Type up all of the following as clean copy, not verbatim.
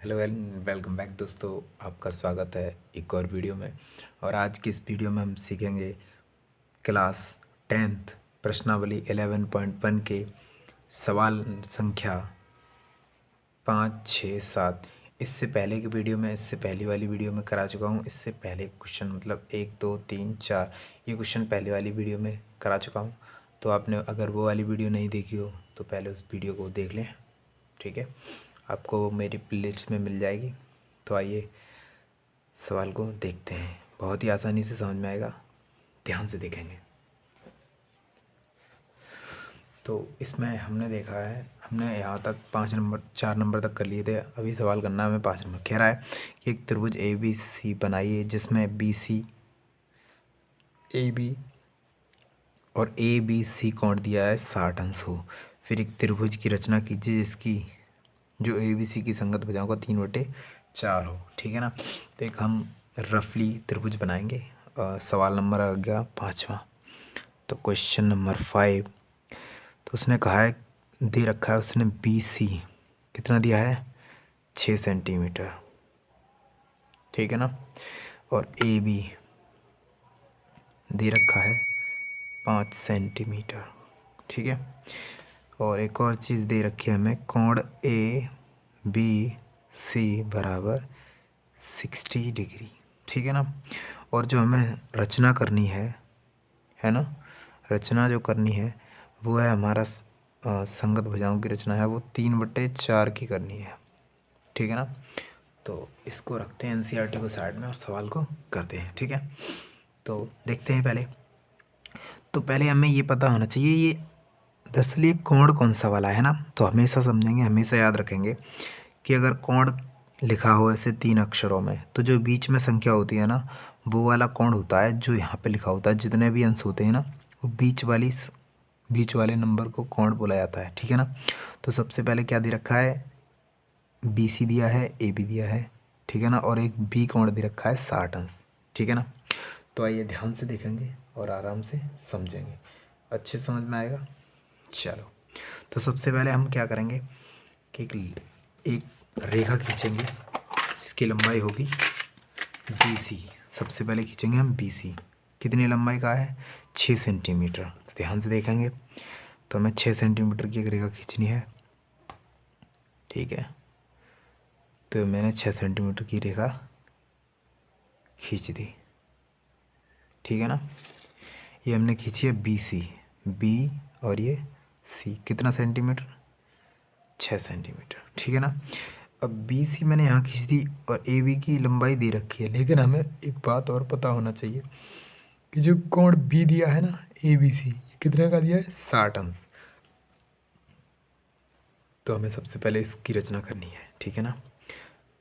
Hello and welcome back दोस्तों, आपका स्वागत है एक और वीडियो में। और आज की इस वीडियो में हम सीखेंगे क्लास 10th प्रश्नावली 11.1 के सवाल संख्या 5, 6, 7। इससे पहले की वीडियो में, इससे पहली वाली वीडियो में करा चुका हूँ। इससे पहले क्वेश्चन मतलब 1, 2, 3, 4 ये क्वेश्चन पहले वाली वीडियो में करा चुका हूँ। तो आपने अगर वो वाली वीडियो नहीं देखी हो तो पहले उस वीडियो को देख लें, ठीक है। आपको वो मेरी प्लेलिस्ट में मिल जाएगी। तो आइए सवाल को देखते हैं, बहुत ही आसानी से समझ में आएगा, ध्यान से देखेंगे। तो इसमें हमने देखा है, हमने यहाँ तक 4 नंबर तक कर लिए थे। अभी सवाल करना है हमें 5 नंबर। कह रहा है कि एक त्रिभुज ए बी सी बनाइए जिसमें बी सी ए बी और ए बी सी कोण दिया है 60 अंश हो। फिर एक त्रिभुज की रचना कीजिए जिसकी जो ए बी सी की संगत भुजाओं का 3/4 हो, ठीक है ना। तो एक हम रफली त्रिभुज बनाएंगे। सवाल नंबर आ गया 5वां। तो क्वेश्चन नंबर 5, तो उसने कहा है, दे रखा है उसने बी सी कितना दिया है 6 सेंटीमीटर, ठीक है ना। और ए बी दे रखा है 5 सेंटीमीटर, ठीक है। और एक और चीज़ दे रखी है हमें, कोण ए बी सी बराबर 60 डिग्री, ठीक है ना। और जो हमें रचना करनी है ना, रचना जो करनी है वो है हमारा संगत भुजाओं की रचना है, वो 3/4 की करनी है, ठीक है ना। तो इसको रखते हैं एनसीईआरटी को साइड में और सवाल को करते हैं, ठीक है। तो देखते हैं पहले। तो पहले हमें ये पता होना चाहिए ये दरअसल ये कोण कौन सा वाला है ना। तो हमेशा समझेंगे, हमेशा याद रखेंगे कि अगर कोण लिखा हो ऐसे 3 अक्षरों में तो जो बीच में संख्या होती है ना वो वाला कोण होता है जो यहाँ पे लिखा होता है। जितने भी अंश होते हैं ना वो बीच वाले नंबर को कोण बोला जाता है, ठीक है ना। तो सबसे पहले क्या दे रखा है, बी सी दिया है, ए बी दिया है, ठीक है ना। और एक बी कोण दे रखा है 60 अंश, ठीक है ना। तो आइए ध्यान से देखेंगे और आराम से समझेंगे, अच्छे समझ में आएगा। चलो, तो सबसे पहले हम क्या करेंगे कि एक रेखा खींचेंगे जिसकी लंबाई होगी बी सी। सबसे पहले खींचेंगे हम बी सी, कितनी लंबाई का है 6 सेंटीमीटर। तो ध्यान से देखेंगे, तो हमें 6 सेंटीमीटर की एक रेखा खींचनी है, ठीक है। तो मैंने 6 सेंटीमीटर की रेखा खींच दी, ठीक है ना। ये हमने खींची है बी सी, बी और ये सी कितना सेंटीमीटर 6 सेंटीमीटर, ठीक है ना। अब बी सी मैंने यहाँ खींच दी और ए बी की लंबाई दे रखी है, लेकिन हमें एक बात और पता होना चाहिए कि जो कोण बी दिया है ना ए बी सी कितने का दिया है 60 अंश। तो हमें सबसे पहले इसकी रचना करनी है, ठीक है ना।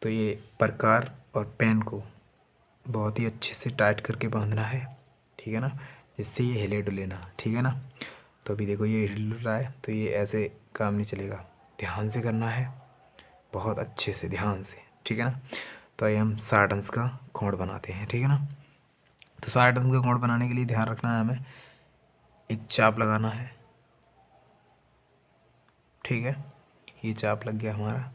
तो ये प्रकार और पेन को बहुत ही अच्छे से टाइट करके बांधना है, ठीक है ना, जिससे ये हिले डुले ना, ठीक है ना। तो अभी देखो ये हिल रहा है, तो ये ऐसे काम नहीं चलेगा, ध्यान से करना है, बहुत अच्छे से ध्यान से, ठीक है ना। तो ये हम 60 अंश का कोण बनाते हैं, ठीक है ना। तो 60 अंश का कोण बनाने के लिए ध्यान रखना है हमें, एक चाप लगाना है, ठीक है। ये चाप लग गया हमारा,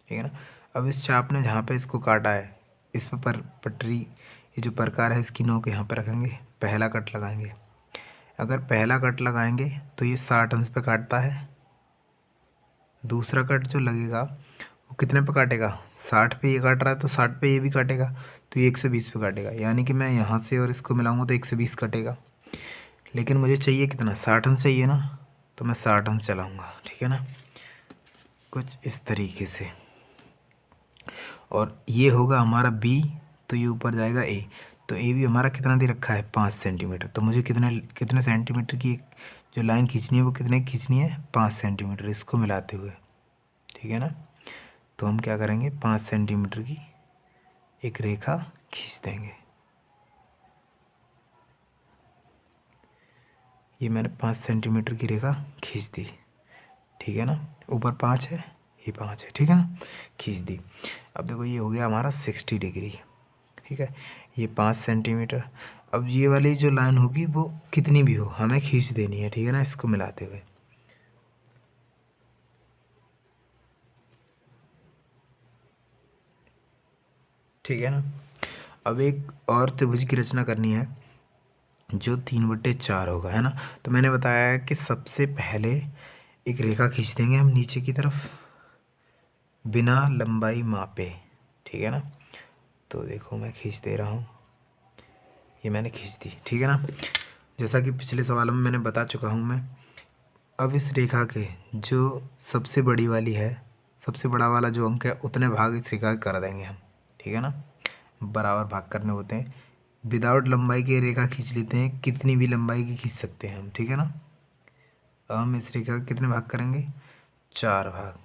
ठीक है ना। अब इस चाप ने जहाँ पे इसको काटा है इस पर पटरी, ये जो प्रकार है इसकी नोक यहाँ पे रखेंगे, पहला कट लगाएंगे। अगर पहला कट लगाएंगे तो ये 60 अंश पे काटता है। दूसरा कट जो लगेगा वो कितने पे काटेगा 60 पे ये काट रहा है तो 60 पे ये भी काटेगा, तो ये 120 पे काटेगा। यानी कि मैं यहाँ से और इसको मिलाऊंगा तो 120 कटेगा। लेकिन मुझे चाहिए कितना 60 अंश चाहिए ना, तो मैं 60 अंश चलाऊँगा, ठीक है ना, कुछ इस तरीके से। और ये होगा हमारा बी, तो ये ऊपर जाएगा ए। तो ए भी हमारा कितना दे रखा है 5 सेंटीमीटर। तो मुझे कितने कितने सेंटीमीटर की जो लाइन खींचनी है वो कितने की खींचनी है 5 सेंटीमीटर, इसको मिलाते हुए, ठीक है ना। तो हम क्या करेंगे 5 सेंटीमीटर की एक रेखा खींच देंगे। ये मैंने 5 सेंटीमीटर की रेखा खींच दी, ठीक है ना। ऊपर 5 है, ये 5 है, ठीक है ना, खींच दी। अब देखो ये हो गया हमारा 60 डिग्री, ठीक है। ये 5 सेंटीमीटर। अब ये वाली जो लाइन होगी वो कितनी भी हो हमें खींच देनी है, ठीक है ना, इसको मिलाते हुए। ठीक है ना। अब एक और त्रिभुज की रचना करनी है जो 3/4 होगा, है ना। तो मैंने बताया है कि सबसे पहले एक रेखा खींच देंगे हम नीचे की तरफ बिना लंबाई मापे, ठीक है ना। तो देखो मैं खींच दे रहा हूँ, ये मैंने खींच दी, ठीक है ना। जैसा कि पिछले सवालों में मैंने बता चुका हूँ मैं। अब इस रेखा के जो सबसे बड़ी वाली है, सबसे बड़ा वाला जो अंक है उतने भाग इस रेखा के कर देंगे हम, ठीक है ना। बराबर भाग करने होते हैं। विदाउट लंबाई की रेखा खींच लेते हैं, कितनी भी लंबाई की खींच सकते हैं हम, ठीक है ना। अब हम इस रेखा के कितने भाग करेंगे, 4 भाग,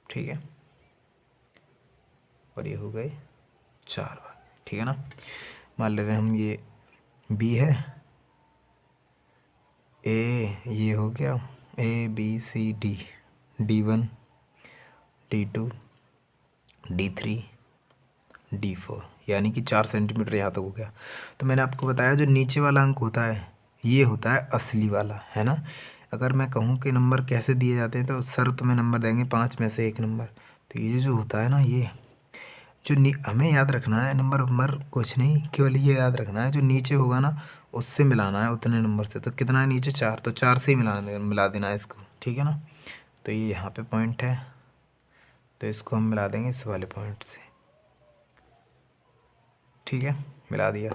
ठीक है। और ये हो गए 4 भाग, ठीक है ना। मान ले रहे हैं हम ये बी है, ए ये हो गया ABCD, D1 D2 D3 D4, यानी कि 4 सेंटीमीटर यहाँ तक हो गया। तो मैंने आपको बताया जो नीचे वाला अंक होता है ये होता है असली वाला, है ना। अगर मैं कहूँ कि नंबर कैसे दिए जाते हैं तो सर तुम्हें नंबर देंगे 5 में से 1 नंबर। तो ये जो होता है ना, ये जो हमें याद रखना है नंबर कुछ नहीं, केवल ये याद रखना है जो नीचे होगा ना उससे मिलाना है उतने नंबर से। तो कितना है नीचे 4, तो 4 से ही मिला देना है इसको, ठीक है ना। तो ये यहाँ पे पॉइंट है, तो इसको हम मिला देंगे इस वाले पॉइंट से, ठीक है। मिला दिया।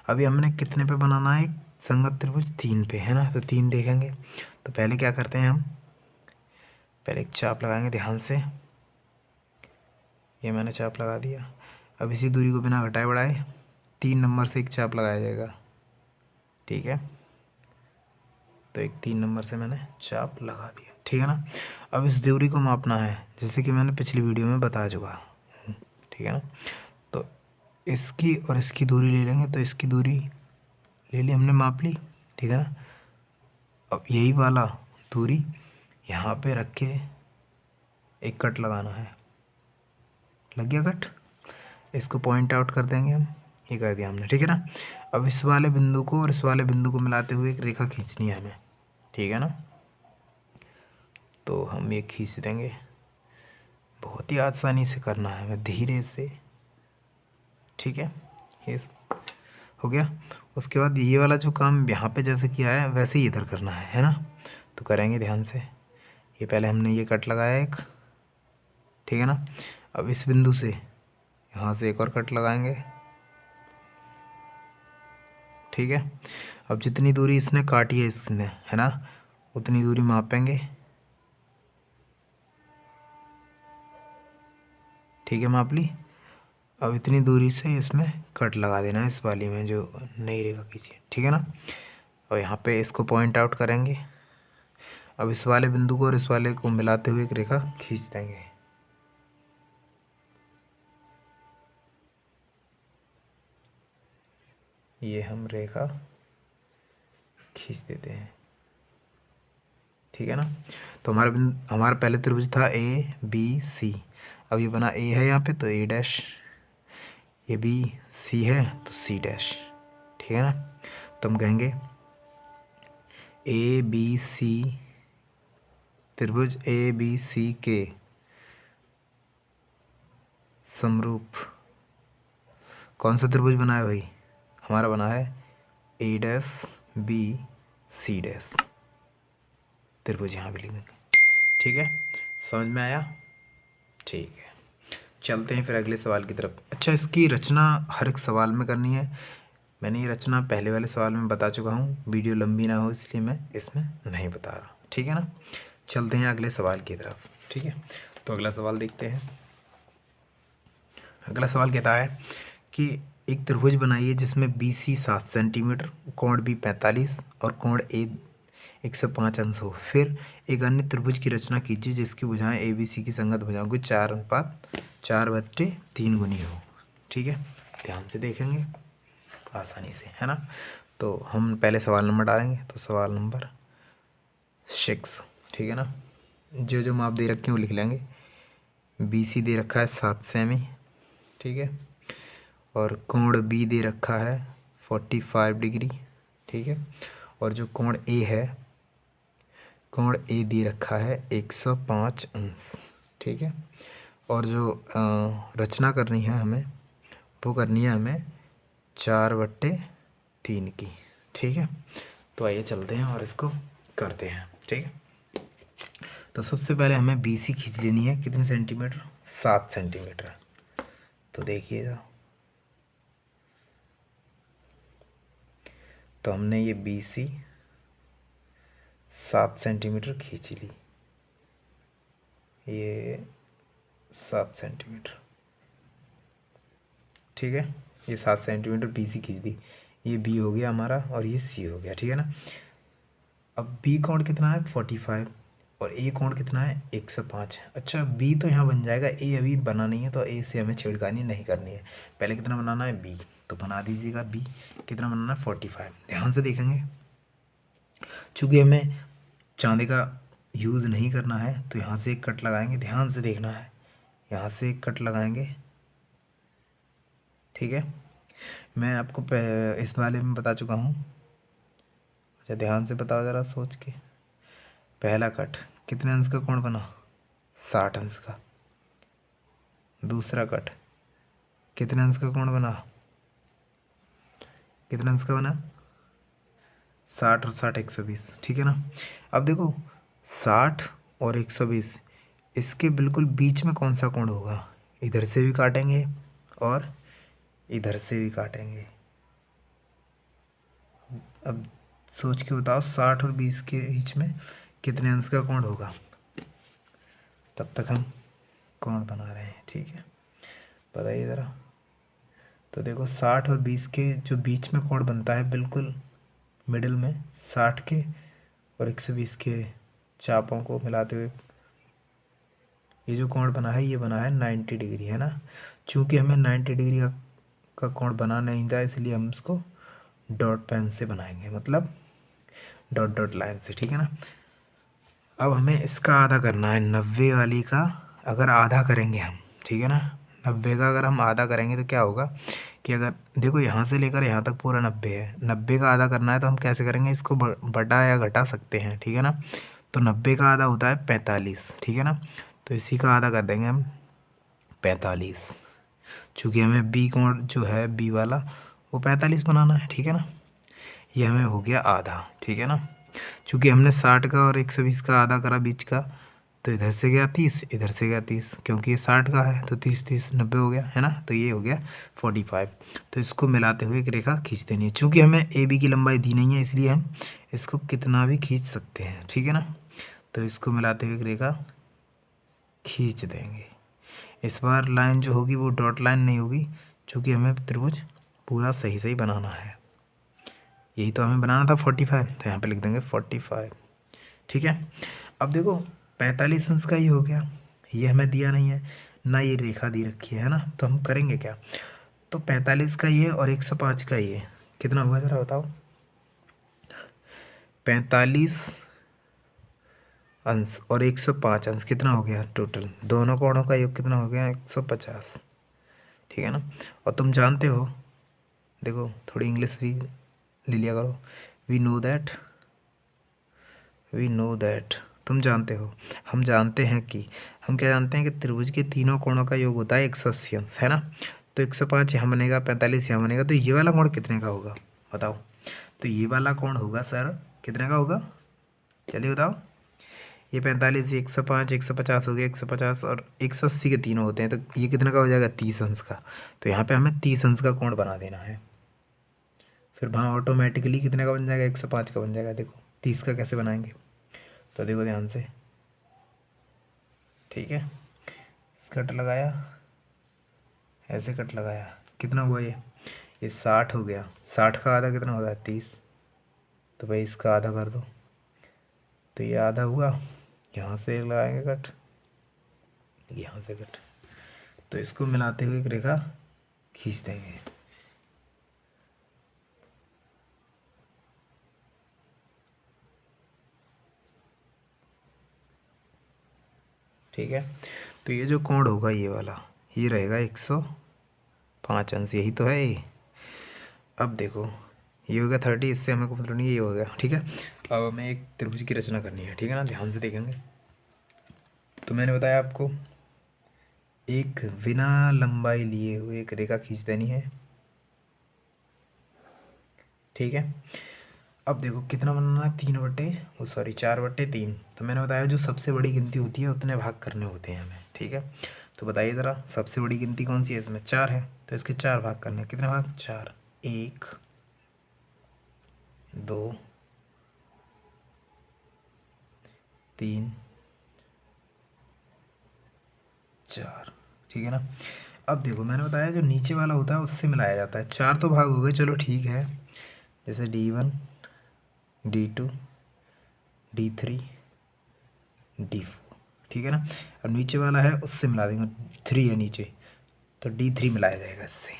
अभी हमने कितने पे बनाना है, एक संगत त्रिभुज 3 पे, है ना। तो 3 देखेंगे। तो पहले क्या करते हैं हम, पहले एक चाप लगाएंगे ध्यान से, ये मैंने चाप लगा दिया। अब इसी दूरी को बिना घटाए बढ़ाए 3 नंबर से एक चाप लगाया जाएगा, ठीक है। तो एक 3 नंबर से मैंने चाप लगा दिया, ठीक है ना। अब इस दूरी को मापना है जैसे कि मैंने पिछली वीडियो में बता चुका, ठीक है ना। तो इसकी और इसकी दूरी ले लेंगे, तो इसकी दूरी ले ली हमने, माप ली, ठीक है ना। अब यही वाला दूरी यहाँ पे रख के एक कट लगाना है, लग गया कट। इसको पॉइंट आउट कर देंगे हम, ये कर दिया हमने, ठीक है ना। अब इस वाले बिंदु को और इस वाले बिंदु को मिलाते हुए एक रेखा खींचनी है हमें, ठीक है ना। तो हम ये खींच देंगे, बहुत ही आसानी से करना है हमें, धीरे से, ठीक है। ये हो गया। उसके बाद ये वाला जो काम यहाँ पे जैसे किया है वैसे ही इधर करना है ना। तो करेंगे ध्यान से। ये पहले हमने ये कट लगाया एक, ठीक है ना। अब इस बिंदु से यहाँ से एक और कट लगाएंगे, ठीक है। अब जितनी दूरी इसने काटी है इसने, है ना, उतनी दूरी मापेंगे, ठीक है, माप ली। अब इतनी दूरी से इसमें कट लगा देना है, इस वाली में जो नई रेखा खींची है, ठीक है ना। और यहाँ पे इसको पॉइंट आउट करेंगे। अब इस वाले बिंदु को और इस वाले को मिलाते हुए एक रेखा खींच देंगे, ये हम रेखा खींच देते हैं, ठीक है ना। तो हमारा पहले त्रिभुज था ABC, अब ये बना A है यहाँ पे तो A डैश, ये BC है तो C डैश, ठीक है ना। तो हम कहेंगे ABC, त्रिभुज ABC के समरूप कौन सा त्रिभुज बना है भाई, हमारा बना है A डैश BC डैश त्रिभुज, यहाँ भी लिख देंगे, ठीक है। समझ में आया, ठीक है। चलते हैं फिर अगले सवाल की तरफ। अच्छा, इसकी रचना हर एक सवाल में करनी है। मैंने ये रचना पहले वाले सवाल में बता चुका हूँ, वीडियो लंबी ना हो इसलिए मैं इसमें नहीं बता रहा, ठीक है ना। चलते हैं अगले सवाल की तरफ, ठीक है। तो अगला सवाल देखते हैं। अगला सवाल कहता है कि एक त्रिभुज बनाइए जिसमें BC 7 सेंटीमीटर, कोण B 45 और कोण A 105 अंश हो। फिर एक अन्य त्रिभुज की रचना कीजिए जिसकी भुजाएं ABC की संगत भुजाओं की 4:4/3 गुनी हो, ठीक है। ध्यान से देखेंगे आसानी से, है ना। तो हम पहले सवाल नंबर डालेंगे, तो सवाल नंबर 6, ठीक है ना। जो जो माप दे रखे हैं वो लिख लेंगे। BC दे रखा है 7 सेमी, ठीक है। और कोण B दे रखा है 45 डिग्री, ठीक है। और जो कोण A है, कोण ए दे रखा है 105 अंश, ठीक है। और जो रचना करनी है हमें, वो करनी है हमें 4/3 की, ठीक है। तो आइए चलते हैं और इसको करते हैं, ठीक है। तो सबसे पहले हमें BC खींच लेनी है, कितने सेंटीमीटर, 7 सेंटीमीटर। तो देखिएगा, तो हमने ये BC 7 सेंटीमीटर खींच ली, ये 7 सेंटीमीटर, ठीक है। ये 7 सेंटीमीटर BC खींच दी, ये B हो गया हमारा और ये C हो गया, ठीक है ना। अब B कोण कितना है 45 और A कोण कितना है 105। अच्छा, B तो यहाँ बन जाएगा, A अभी बना नहीं है, तो A से हमें छेड़खानी नहीं करनी है। पहले कितना बनाना है B, तो बना दीजिएगा B। कितना बनाना है 45। ध्यान से देखेंगे, चूँकि हमें चांदी का यूज़ नहीं करना है, तो यहाँ से एक कट लगाएंगे, ध्यान से देखना है, यहाँ से एक कट लगाएंगे, ठीक है। मैं आपको इस वाले में बता चुका हूँ। अच्छा, ध्यान से बताओ ज़रा सोच के। पहला कट कितने अंश का कोण बना, 60 अंश का। दूसरा कट कितने अंश का कोण बना, कितने अंश का बना, 60 और 60 120, ठीक है ना। अब देखो 60 और 120, इसके बिल्कुल बीच में कौन सा कोण होगा, इधर से भी काटेंगे और इधर से भी काटेंगे। अब सोच के बताओ 60 और 20 के बीच में कितने अंश का कोण होगा। तब तक हम कोण बना रहे हैं, ठीक है, बताइए ज़रा। तो देखो 60 और 20 के जो बीच में कोण बनता है, बिल्कुल मिडिल में 60 के और 120 के चापों को मिलाते हुए ये जो कोण बना है, ये बना है 90 डिग्री, है ना। चूँकि हमें 90 डिग्री का कोण बना नहीं था, इसलिए हम इसको डॉट पेन से बनाएंगे, मतलब डॉट डॉट लाइन से, ठीक है ना। अब हमें इसका आधा करना है, 90 वाली का अगर आधा करेंगे हम, ठीक है ना, 90 का अगर हम आधा करेंगे तो क्या होगा कि अगर देखो यहाँ से लेकर यहाँ तक पूरा 90 है, 90 का आधा करना है तो हम कैसे करेंगे, इसको बटा या घटा सकते हैं, ठीक है ना। तो 90 का आधा होता है 45, ठीक है ना। तो इसी का आधा कर देंगे हम 45, चूँकि हमें B कोण जो है B वाला वो 45 बनाना है, ठीक है ना। ये हमें हो गया आधा, ठीक है ना। चूँकि हमने 60 का और 120 का आधा करा बीच का, तो इधर से गया 30, इधर से गया 30, क्योंकि ये 60 का है तो 30 30 90 हो गया, है ना। तो ये हो गया 45। तो इसको मिलाते हुए एक रेखा खींच देनी है। चूँकि हमें AB की लंबाई दी नहीं है, इसलिए हम इसको कितना भी खींच सकते हैं, ठीक है ना। तो इसको मिलाते हुए एक रेखा खींच देंगे। इस बार लाइन जो होगी वो डॉट लाइन नहीं होगी, चूँकि हमें त्रिभुज पूरा सही सही बनाना है। यही तो हमें बनाना था 45, तो यहाँ पे लिख देंगे 45, ठीक है। अब देखो 45 अंश का ये हो गया, ये हमें दिया नहीं है ना, ये रेखा दी रखी है ना। तो हम करेंगे क्या, तो 45 का ये और 105 का ये कितना हुआ ज़रा बताओ। 45 अंश और 105 अंश कितना हो गया टोटल, दोनों कोणों का योग कितना हो गया 150, ठीक है ना। और तुम जानते हो, देखो थोड़ी इंग्लिश भी ले लिया करो। वी नो दैट, तुम जानते हो, हम जानते हैं कि, हम क्या जानते हैं कि त्रिभुज के तीनों कोणों का योग होता है 180 अंश, है ना। तो 105 यहाँ बनेगा, 45 यहाँ बनेगा, तो ये वाला कोण कितने का होगा बताओ। तो ये वाला कोण होगा सर कितने का होगा, चलिए बताओ। ये 45, 105, 150 हो गया, 150 और 180 के तीनों होते हैं, तो ये कितने का हो जाएगा 30 अंश का। तो यहाँ पे हमें 30 अंश का कोण बना देना है, फिर वहाँ ऑटोमेटिकली कितने का बन जाएगा 105 का बन जाएगा। देखो 30 का कैसे बनाएंगे, तो देखो ध्यान से, ठीक है। कट लगाया, ऐसे कट लगाया, कितना हुआ ये 60 हो गया। 60 का आधा कितना होता है 30, तो भाई इसका आधा कर दो, तो ये आधा हुआ। यहाँ से लगाएंगे कट, यहाँ से कट, तो इसको मिलाते हुए एक रेखा खींच देंगे, ठीक है। तो ये जो कोण होगा ये वाला, ये रहेगा 105 अंश, यही तो है ये। अब देखो ये हो गया 30, इससे हमें को मतलब नहीं, ये हो गया। ठीक है, अब हमें एक त्रिभुज की रचना करनी है। ठीक है ना, ध्यान से देखेंगे। तो मैंने बताया आपको एक बिना लंबाई लिए हुए एक रेखा खींच देनी है। ठीक है, अब देखो कितना बनाना है, 4/3। तो मैंने बताया जो सबसे बड़ी गिनती होती है उतने भाग करने होते हैं हमें। ठीक है, तो बताइए ज़रा सबसे बड़ी गिनती कौन सी है, इसमें 4 है, तो इसके 4 भाग करने हैं। कितने भाग, 4, 1 2 3 4। ठीक है ना, अब देखो मैंने बताया जो नीचे वाला होता है उससे मिलाया जाता है। 4 तो भाग हो गए, चलो ठीक है, जैसे D1 D2 D3 D4। ठीक है ना, अब नीचे वाला है उससे मिला देंगे, 3 है नीचे, तो D3 मिलाया जाएगा इससे।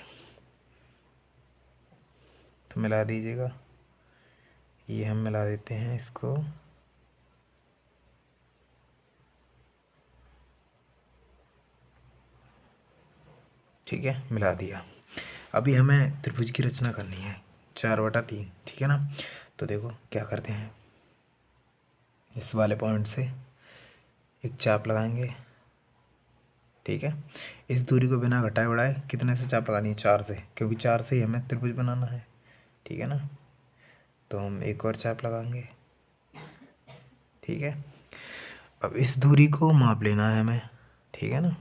तो मिला दीजिएगा, ये हम मिला देते हैं इसको। ठीक है, मिला दिया। अभी हमें त्रिभुज की रचना करनी है 4/3। ठीक है ना, तो देखो क्या करते हैं, इस वाले पॉइंट से एक चाप लगाएंगे। ठीक है, इस दूरी को बिना घटाए बढ़ाए कितने से चाप लगानी है, 4 से, क्योंकि 4 से ही हमें त्रिभुज बनाना है। ठीक है ना, तो हम एक और चाप लगाएंगे। ठीक है, अब इस दूरी को माप लेना है हमें। ठीक है ना,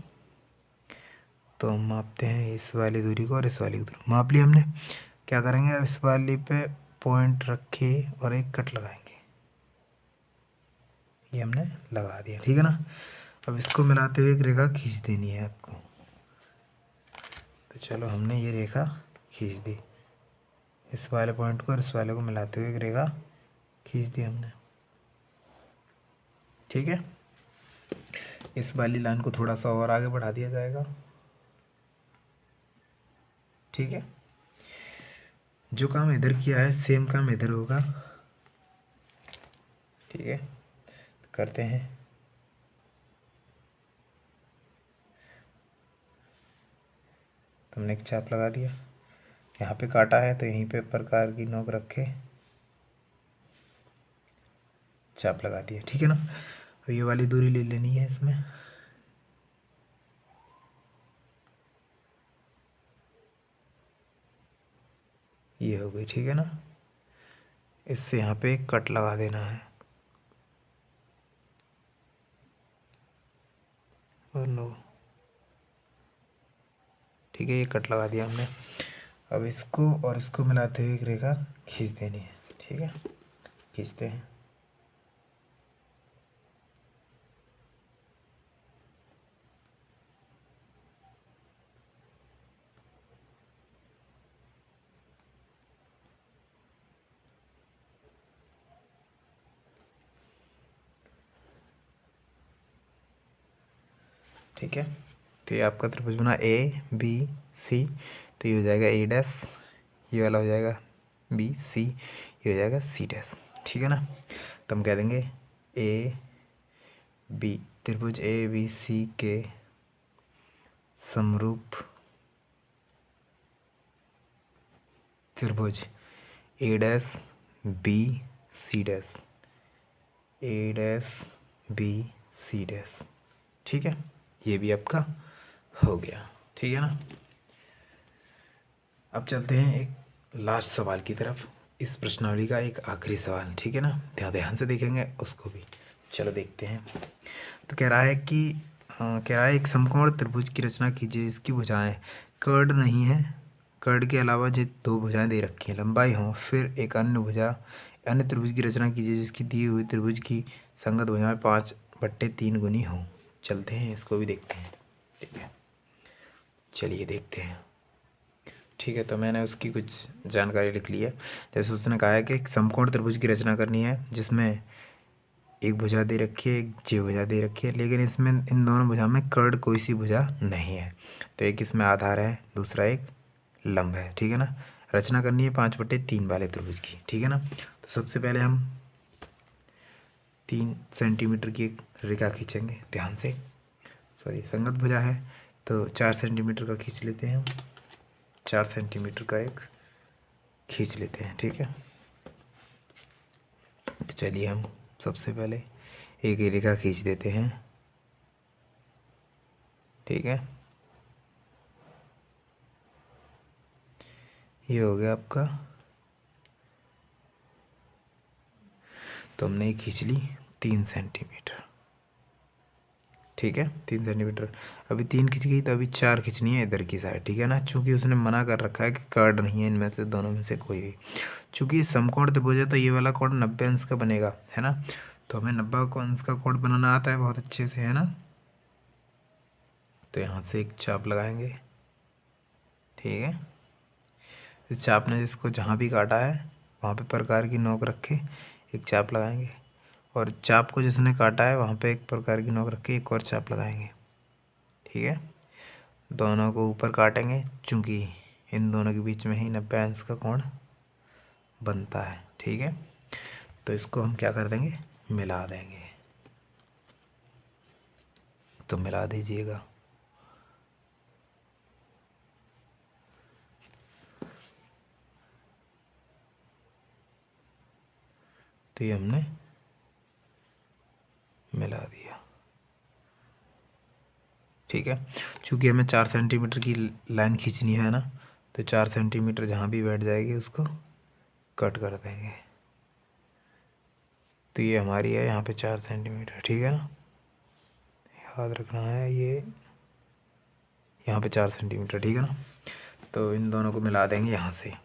तो हम मापते हैं इस वाली दूरी को और इस वाली दूरी माप ली हमने। क्या करेंगे, अब इस वाली पे पॉइंट रखे और एक कट लगाएंगे, ये हमने लगा दिया। ठीक है ना, अब इसको मिलाते हुए एक रेखा खींच देनी है आपको। तो चलो हमने ये रेखा खींच दी, इस वाले पॉइंट को और इस वाले को मिलाते हुए एक रेखा खींच दी हमने। ठीक है, इस वाली लाइन को थोड़ा सा और आगे बढ़ा दिया जाएगा। ठीक है, जो काम इधर किया है सेम काम इधर होगा। ठीक है, तो करते हैं। तुमने एक चाप लगा दिया, यहाँ पे काटा है तो यहीं पे प्रकार की नोक रखे चाप लगा दिया। ठीक है ना, तो ये वाली दूरी ले लेनी है इसमें। ये हो गई। ठीक है ना, इससे यहाँ पे एक कट लगा देना है और नो। ठीक है, ये कट लगा दिया हमने। अब इसको और इसको मिलाते हुए एक रेखा खींच देनी है। ठीक है, खींचते हैं। ठीक है, तो ये आपका त्रिभुज बना ABC। तो ये हो जाएगा A', ये वाला हो जाएगा BC, ये हो जाएगा C'। ठीक है ना, तो हम कह देंगे AB, त्रिभुज ABC के समरूप त्रिभुज A', BC'। ठीक है, ये भी आपका हो गया। ठीक है ना, अब चलते हैं एक लास्ट सवाल की तरफ, इस प्रश्नावली का एक आखिरी सवाल। ठीक है ना, ध्यान से देखेंगे उसको भी। चलो देखते हैं। तो कह रहा है कि कह रहा है एक समकोण त्रिभुज की रचना कीजिए जिसकी भुजाएं कर्ड नहीं है, कर्ड के अलावा जो 2 भुजाएं दे रखी हैं लंबाई हों, फिर एक अन्य त्रिभुज की रचना कीजिए जिसकी दी हुई त्रिभुज की संगत भुजाएं 5/3 गुनी हों। चलते हैं इसको भी देखते हैं। ठीक है, चलिए देखते हैं। ठीक है, तो मैंने उसकी कुछ जानकारी लिख ली है। जैसे उसने कहा है कि एक समकोण त्रिभुज की रचना करनी है जिसमें एक भुजा दे रखी है, एक जे भुजा दे रखी है, लेकिन इसमें इन दोनों भुजा में कर्ड कोई सी भुजा नहीं है। तो एक इसमें आधार है, दूसरा एक लंब है। ठीक है ना, रचना करनी है 5/3 वाले त्रिभुज की। ठीक है ना, तो सबसे पहले हम 3 सेंटीमीटर की एक रेखा खींचेंगे ध्यान से। सॉरी, संगत भुजा है तो 4 सेंटीमीटर का खींच लेते हैं हम। 4 सेंटीमीटर का एक खींच लेते हैं। ठीक है, तो चलिए हम सबसे पहले एक रेखा खींच देते हैं। ठीक है, ये हो गया आपका। तो हमने खींच ली 3 सेंटीमीटर। ठीक है, 3 सेंटीमीटर। अभी 3 खींच गई, तो अभी 4 खींचनी है इधर की साइड। ठीक है ना, चूंकि उसने मना कर रखा है कि कर्ड नहीं है इनमें से दोनों में से कोई भी। चूंकि समकोण त्रिभुज है तो ये वाला कोण 90 अंश का बनेगा, है ना। तो हमें 90 अंश का कोण बनाना आता है बहुत अच्छे से, है ना। तो यहाँ से एक चाप लगाएंगे। ठीक है, इस चाप ने जिसको जहाँ भी काटा है वहाँ पे प्रकार की नोक रख के एक चाप लगाएंगे, और चाप को जिसने काटा है वहाँ पे एक प्रकार की नोक रख के एक और चाप लगाएंगे। ठीक है, दोनों को ऊपर काटेंगे, चूँकि इन दोनों के बीच में ही 90 अंश का कोण बनता है। ठीक है, तो इसको हम क्या कर देंगे, मिला देंगे। तो मिला दीजिएगा। तो ये हमने मिला दिया। ठीक है, चूँकि हमें 4 सेंटीमीटर की लाइन खींचनी है ना, तो 4 सेंटीमीटर जहाँ भी बैठ जाएगी उसको कट कर देंगे। तो ये हमारी है यहाँ पे 4 सेंटीमीटर। ठीक है ना, याद रखना है ये यहाँ पे 4 सेंटीमीटर। ठीक है ना, तो इन दोनों को मिला देंगे यहाँ से।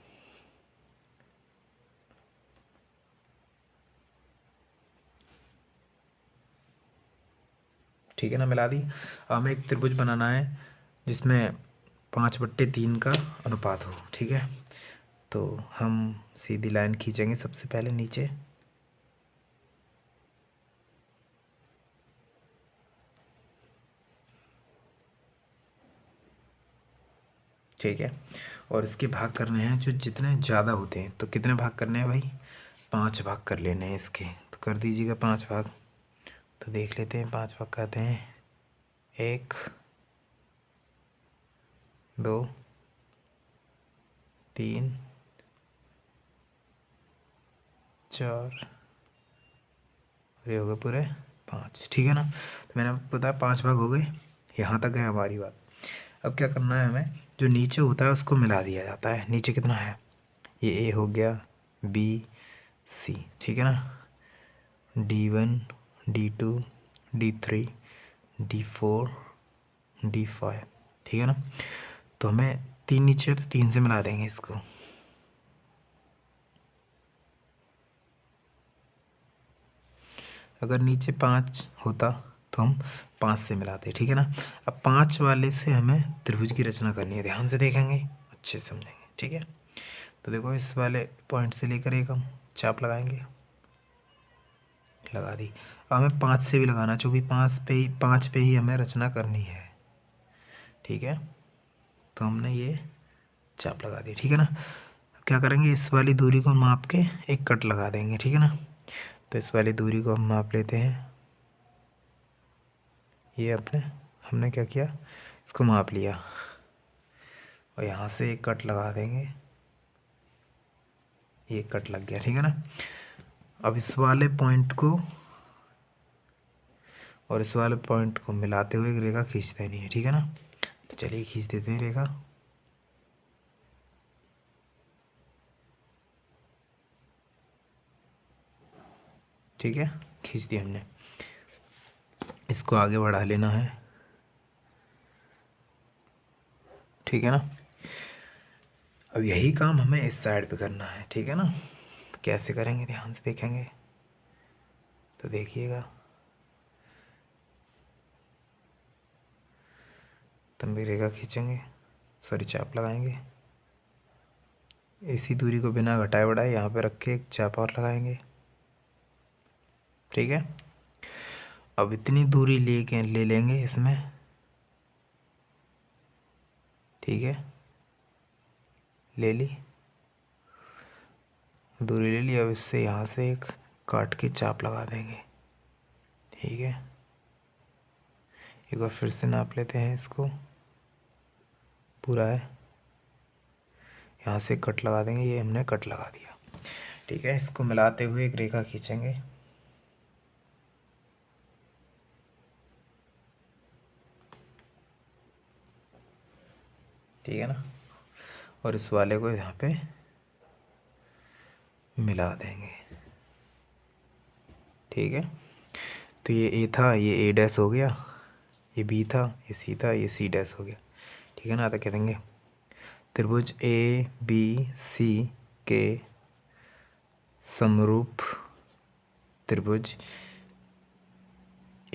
ठीक है ना, मिला दी। अब हमें एक त्रिभुज बनाना है जिसमें 5/3 का अनुपात हो। ठीक है, तो हम सीधी लाइन खींचेंगे सबसे पहले नीचे। ठीक है, और इसके भाग करने हैं जो जितने ज़्यादा होते हैं। तो कितने भाग करने हैं भाई, 5 भाग कर लेने हैं इसके। तो कर दीजिएगा 5 भाग। तो देख लेते हैं 5 भाग कहते हैं। 1 2 3 4, ये हो गए पूरे 5। ठीक है ना, तो मैंने आपको बताया 5 भाग हो गए। यहाँ तक है हमारी बात। अब क्या करना है हमें, जो नीचे होता है उसको मिला दिया जाता है। नीचे कितना है, ये ए हो गया, बी सी। ठीक है ना, D1 D2 D3 D4 D5। ठीक है ना, तो हमें 3 नीचे है तो 3 से मिला देंगे इसको। अगर नीचे 5 होता तो हम 5 से मिलाते। ठीक है ना, अब 5 वाले से हमें त्रिभुज की रचना करनी है। ध्यान से देखेंगे, अच्छे से समझेंगे। ठीक है, तो देखो इस वाले पॉइंट से लेकर एक हम चाप लगाएंगे। लगा दी। अब हमें 5 से भी लगाना, क्योंकि 5 पे ही हमें रचना करनी है। ठीक है, तो हमने ये चाप लगा दी। ठीक है ना, अब क्या करेंगे, इस वाली दूरी को माप के एक कट लगा देंगे। ठीक है ना, तो इस वाली दूरी को हम माप लेते हैं। ये हमने क्या किया, इसको माप लिया और यहाँ से एक कट लगा देंगे। ये कट लग गया। ठीक है ना, अब इस वाले पॉइंट को और इस वाले पॉइंट को मिलाते हुए एक रेखा खींच देनी है। ठीक है ना, तो चलिए खींच देते हैं रेखा। ठीक है, खींच दी हमने। इसको आगे बढ़ा लेना है। ठीक है ना, अब यही काम हमें इस साइड पे करना है। ठीक है ना, तो कैसे करेंगे ध्यान से देखेंगे तो देखिएगा। लंबी रेखा खींचेंगे, सॉरी चाप लगाएंगे। इसी दूरी को बिना घटाए बढ़ाए यहाँ पे रख के एक चाप और लगाएंगे। ठीक है, अब इतनी दूरी ले लेंगे इसमें। ठीक है, ले ली दूरी, ले ली। अब इससे यहाँ से एक काट के चाप लगा देंगे। ठीक है, एक बार फिर से नाप लेते हैं इसको, पूरा है। यहाँ से कट लगा देंगे, ये हमने कट लगा दिया। ठीक है, इसको मिलाते हुए एक रेखा खींचेंगे। ठीक है ना, और इस वाले को यहाँ पे मिला देंगे। ठीक है, तो ये ए था, ये ए डैश हो गया, ये बी था, ये सी था, ये सी डैश हो गया। ठीक है ना, तो कह देंगे त्रिभुज ए बी सी के समरूप त्रिभुज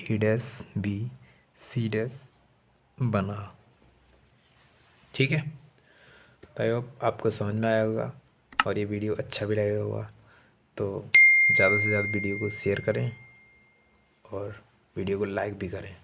ए डैश बी सी डैश बना। ठीक है, तो आई होप आपको समझ में आया होगा और ये वीडियो अच्छा भी लगेगा होगा। तो ज़्यादा से ज़्यादा वीडियो को शेयर करें और वीडियो को लाइक भी करें।